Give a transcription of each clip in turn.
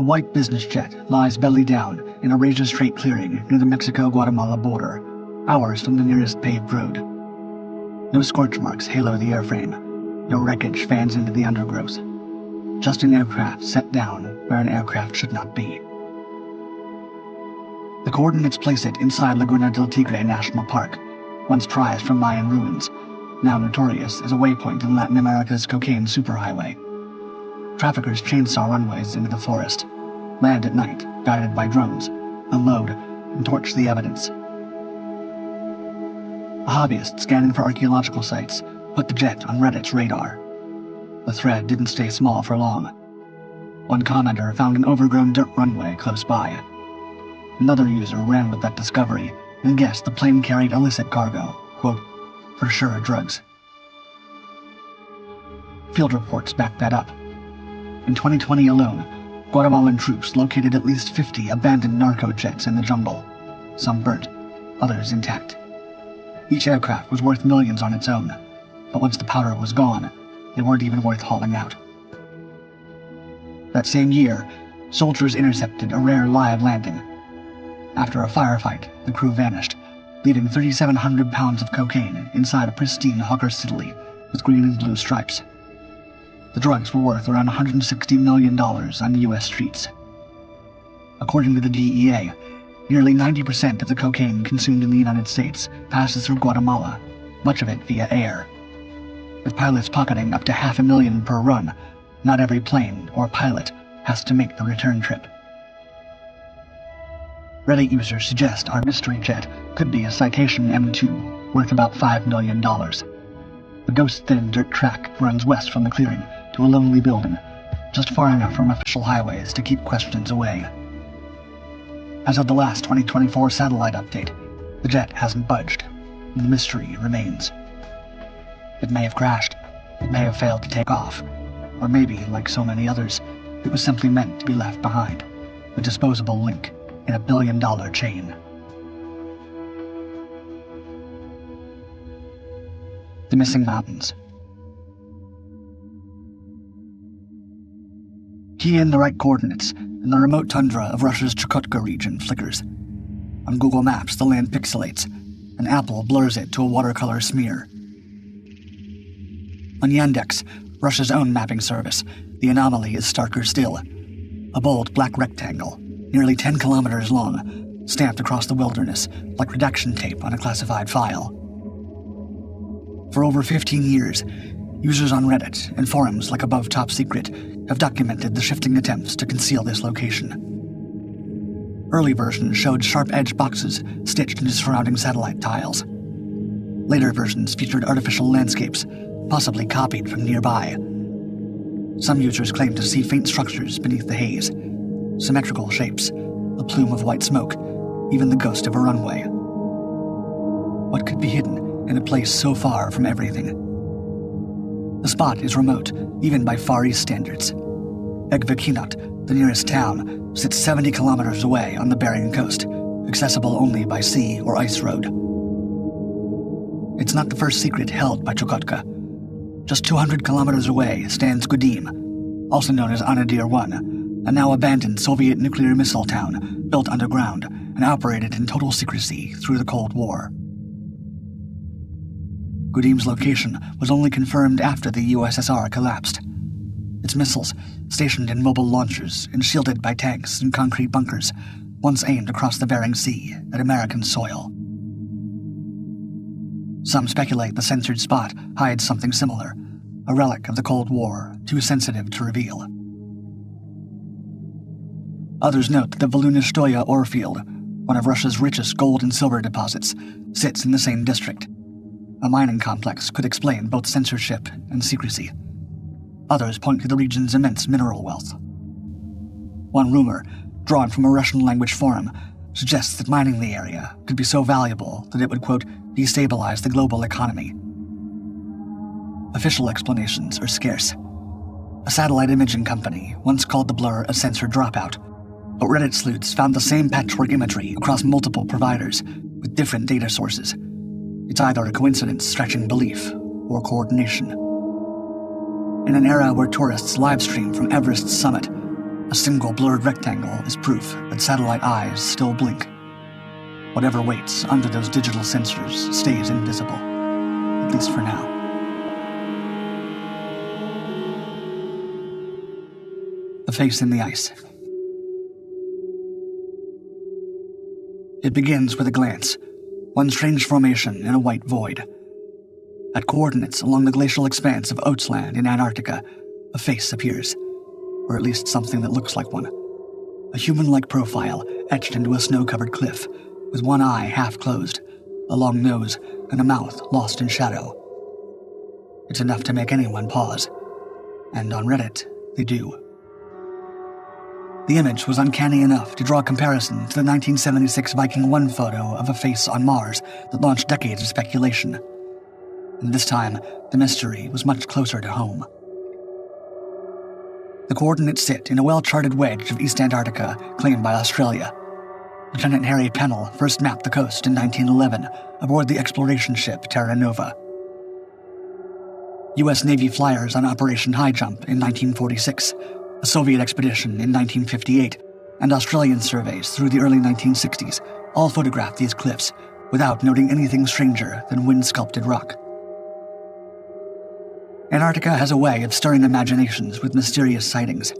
A white business jet lies belly down in a razor-straight clearing near the Mexico-Guatemala border, hours from the nearest paved road. No scorch marks halo the airframe, no wreckage fans into the undergrowth. Just an aircraft set down where an aircraft should not be. The coordinates place it inside Laguna del Tigre National Park, once prized from Mayan ruins, now notorious as a waypoint in Latin America's cocaine superhighway. Traffickers chainsaw runways into the forest, land at night, guided by drones, unload, and torch the evidence. A hobbyist scanning for archaeological sites put the jet on Reddit's radar. The thread didn't stay small for long. One commenter found an overgrown dirt runway close by. Another user ran with that discovery and guessed the plane carried illicit cargo, quote, for sure drugs. Field reports backed that up. In 2020 alone, Guatemalan troops located at least 50 abandoned narco jets in the jungle, some burnt, others intact. Each aircraft was worth millions on its own, but once the powder was gone, they weren't even worth hauling out. That same year, soldiers intercepted a rare live landing. After a firefight, the crew vanished, leaving 3,700 pounds of cocaine inside a pristine hawker siddeley with green and blue stripes. The drugs were worth around $160 million on U.S. streets. According to the DEA, nearly 90% of the cocaine consumed in the United States passes through Guatemala, much of it via air. With pilots pocketing up to $500,000 per run, not every plane or pilot has to make the return trip. Reddit users suggest our mystery jet could be a Citation M2 worth about $5 million. The ghost-thin dirt track runs west from the clearing to a lonely building, just far enough from official highways to keep questions away. As of the last 2024 satellite update, the jet hasn't budged, and the mystery remains. It may have crashed, it may have failed to take off, or maybe, like so many others, it was simply meant to be left behind, a disposable link in a billion-dollar chain. The Missing Mountains. Key in the right coordinates, and the remote tundra of Russia's Chukotka region flickers. On Google Maps, the land pixelates, and Apple blurs it to a watercolor smear. On Yandex, Russia's own mapping service, the anomaly is starker still. A bold black rectangle, nearly 10 kilometers long, stamped across the wilderness like redaction tape on a classified file. For over 15 years, users on Reddit and forums like Above Top Secret have documented the shifting attempts to conceal this location. Early versions showed sharp-edged boxes stitched into surrounding satellite tiles. Later versions featured artificial landscapes, possibly copied from nearby. Some users claimed to see faint structures beneath the haze, symmetrical shapes, a plume of white smoke, even the ghost of a runway. What could be hidden in a place so far from everything? The spot is remote, even by Far East standards. Egvekinot, the nearest town, sits 70 kilometers away on the Bering Coast, accessible only by sea or ice road. It's not the first secret held by Chukotka. Just 200 kilometers away stands Gudim, also known as Anadyr 1, a now abandoned Soviet nuclear missile town built underground and operated in total secrecy through the Cold War. Gudim's location was only confirmed after the USSR collapsed. Its missiles, stationed in mobile launchers and shielded by tanks and concrete bunkers, once aimed across the Bering Sea at American soil. Some speculate the censored spot hides something similar, a relic of the Cold War, too sensitive to reveal. Others note that the Volunistoya ore field, one of Russia's richest gold and silver deposits, sits in the same district. A mining complex could explain both censorship and secrecy. Others point to the region's immense mineral wealth. One rumor, drawn from a Russian-language forum, suggests that mining the area could be so valuable that it would, quote, destabilize the global economy. Official explanations are scarce. A satellite imaging company once called the blur a sensor dropout, but Reddit sleuths found the same patchwork imagery across multiple providers with different data sources. It's either a coincidence stretching belief or coordination. In an era where tourists livestream from Everest's summit, A single blurred rectangle is proof that satellite eyes still blink. Whatever waits under those digital sensors stays invisible, at least for now. The face in the ice. It begins with a glance, one strange formation in a white void. At coordinates along the glacial expanse of Oatsland in Antarctica, a face appears, or at least something that looks like one. A human-like profile etched into a snow-covered cliff, with one eye half closed, a long nose, and a mouth lost in shadow. It's enough to make anyone pause, and on Reddit, they do. The image was uncanny enough to draw a comparison to the 1976 Viking 1 photo of a face on Mars that launched decades of speculation. And this time, the mystery was much closer to home. The coordinates sit in a well-charted wedge of East Antarctica claimed by Australia. Lieutenant Harry Pennell first mapped the coast in 1911 aboard the exploration ship Terra Nova. U.S. Navy flyers on Operation High Jump in 1946, a Soviet expedition in 1958, and Australian surveys through the early 1960s all photographed these cliffs without noting anything stranger than wind-sculpted rock. Antarctica has a way of stirring imaginations with mysterious sightings.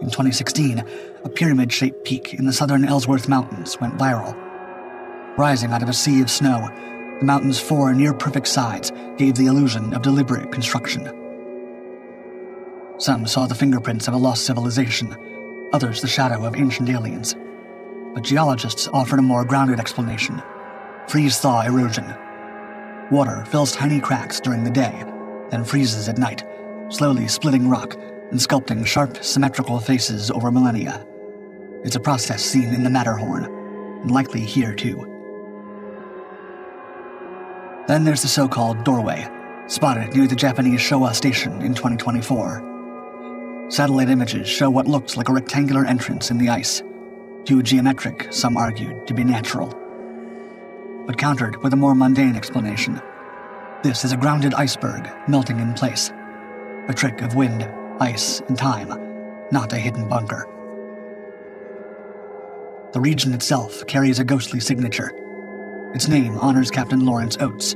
In 2016, a pyramid-shaped peak in the southern Ellsworth Mountains went viral. Rising out of a sea of snow, the mountain's four near-perfect sides gave the illusion of deliberate construction. Some saw the fingerprints of a lost civilization, others the shadow of ancient aliens. But geologists offered a more grounded explanation: freeze-thaw erosion. Water fills tiny cracks during the day, then freezes at night, slowly splitting rock and sculpting sharp, symmetrical faces over millennia. It's a process seen in the Matterhorn, and likely here too. Then there's the so-called doorway, spotted near the Japanese Showa Station in 2024. Satellite images show what looks like a rectangular entrance in the ice, too geometric, some argued, to be natural. But countered with a more mundane explanation. This is a grounded iceberg melting in place, a trick of wind, ice, and time, not a hidden bunker. The region itself carries a ghostly signature. Its name honors Captain Lawrence Oates,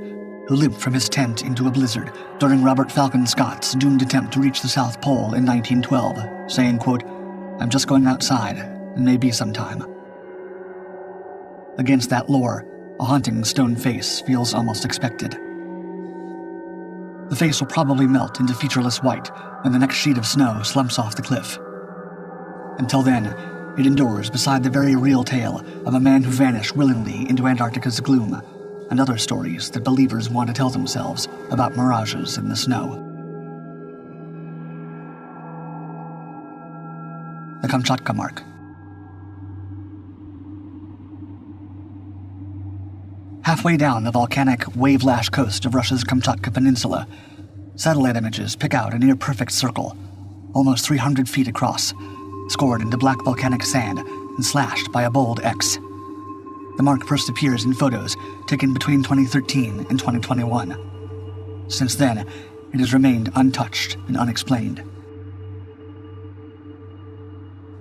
who limped from his tent into a blizzard during Robert Falcon Scott's doomed attempt to reach the South Pole in 1912, saying, quote, "I'm just going outside, and maybe sometime." Against that lore, a haunting stone face feels almost expected. The face will probably melt into featureless white when the next sheet of snow slumps off the cliff. Until then, it endures beside the very real tale of a man who vanished willingly into Antarctica's gloom, and other stories that believers want to tell themselves about mirages in the snow. The Kamchatka Mark. Halfway down the volcanic, wave-lashed coast of Russia's Kamchatka Peninsula, satellite images pick out a near-perfect circle, almost 300 feet across, scored into black volcanic sand and slashed by a bold X. The mark first appears in photos taken between 2013 and 2021. Since then, it has remained untouched and unexplained.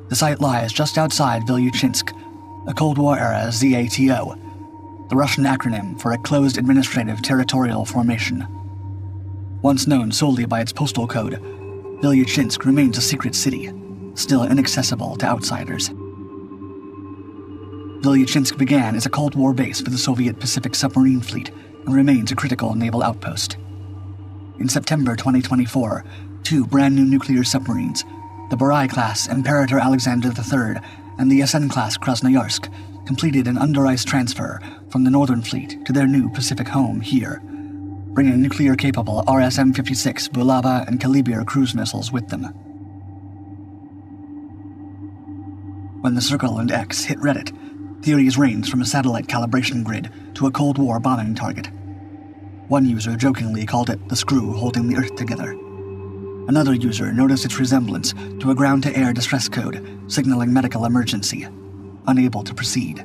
The site lies just outside Vilyuchinsk, a Cold War-era ZATO, the Russian acronym for a closed administrative territorial formation. Once known solely by its postal code, Vilyuchinsk remains a secret city, still inaccessible to outsiders. Vilyuchinsk began as a Cold War base for the Soviet Pacific submarine fleet and remains a critical naval outpost. In September 2024, two brand-new nuclear submarines, the Borai-class Imperator Alexander III and the SN-class Krasnoyarsk, completed an under-ice transfer from the Northern Fleet to their new Pacific home here, bringing nuclear-capable RSM-56 Bulava and Kalibir cruise missiles with them. When the Circle and X hit Reddit, theories ranged from a satellite calibration grid to a Cold War bombing target. One user jokingly called it the screw holding the Earth together. Another user noticed its resemblance to a ground-to-air distress code signaling medical emergency, unable to proceed.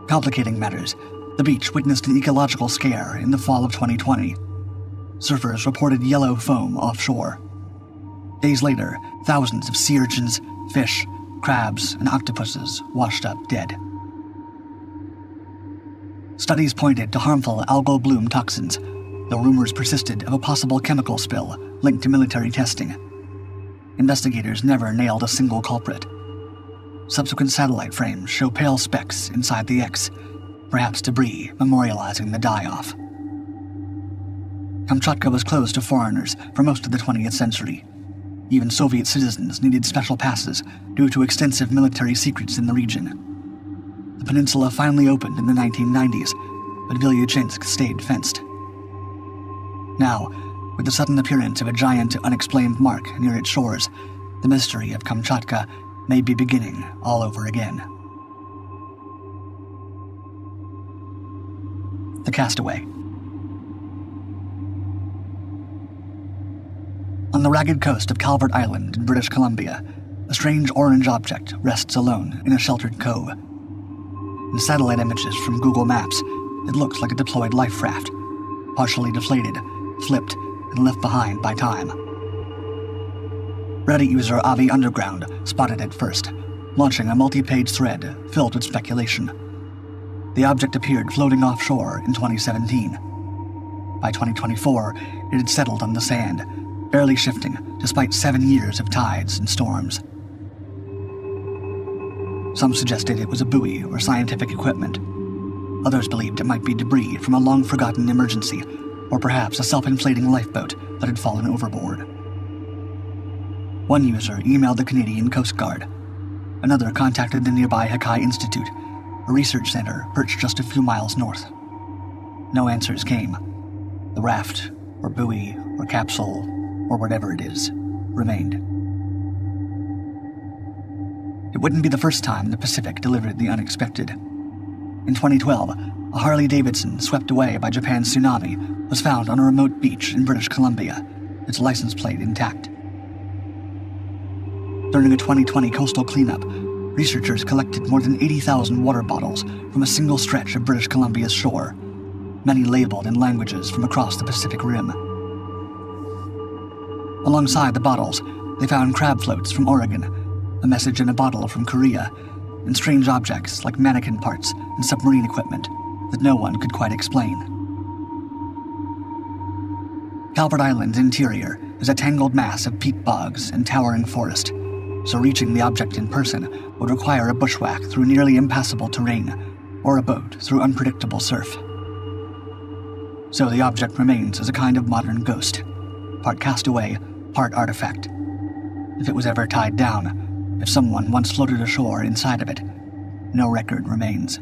Complicating matters, the beach witnessed an ecological scare in the fall of 2020. Surfers reported yellow foam offshore. Days later, thousands of sea urchins, fish, crabs, and octopuses washed up dead. Studies pointed to harmful algal bloom toxins, though rumors persisted of a possible chemical spill linked to military testing. Investigators never nailed a single culprit. Subsequent satellite frames show pale specks inside the X, perhaps debris memorializing the die-off. Kamchatka was closed to foreigners for most of the 20th century. Even Soviet citizens needed special passes due to extensive military secrets in the region. The peninsula finally opened in the 1990s, but Vilyuchinsk stayed fenced. Now, with the sudden appearance of a giant unexplained mark near its shores, the mystery of Kamchatka may be beginning all over again. The Castaway. On the ragged coast of Calvert Island in British Columbia, a strange orange object rests alone in a sheltered cove. In satellite images from Google Maps, it looks like a deployed life raft, partially deflated, flipped, and left behind by time. Reddit user Avi Underground spotted it first, launching a multi-page thread filled with speculation. The object appeared floating offshore in 2017. By 2024, it had settled on the sand, barely shifting despite 7 years of tides and storms. Some suggested it was a buoy or scientific equipment. Others believed it might be debris from a long-forgotten emergency, or perhaps a self-inflating lifeboat that had fallen overboard. One user emailed the Canadian Coast Guard. Another contacted the nearby Hakai Institute, a research center perched just a few miles north. No answers came. The raft, or buoy, or capsule, or whatever it is, remained. It wouldn't be the first time the Pacific delivered the unexpected. In 2012, a Harley-Davidson swept away by Japan's tsunami was found on a remote beach in British Columbia, its license plate intact. During a 2020 coastal cleanup, researchers collected more than 80,000 water bottles from a single stretch of British Columbia's shore, many labeled in languages from across the Pacific Rim. Alongside the bottles, they found crab floats from Oregon, a message in a bottle from Korea, and strange objects like mannequin parts and submarine equipment that no one could quite explain. Calvert Island's interior is a tangled mass of peat bogs and towering forest, so reaching the object in person would require a bushwhack through nearly impassable terrain, or a boat through unpredictable surf. So the object remains as a kind of modern ghost, part castaway, part artifact. If it was ever tied down, if someone once floated ashore inside of it, no record remains.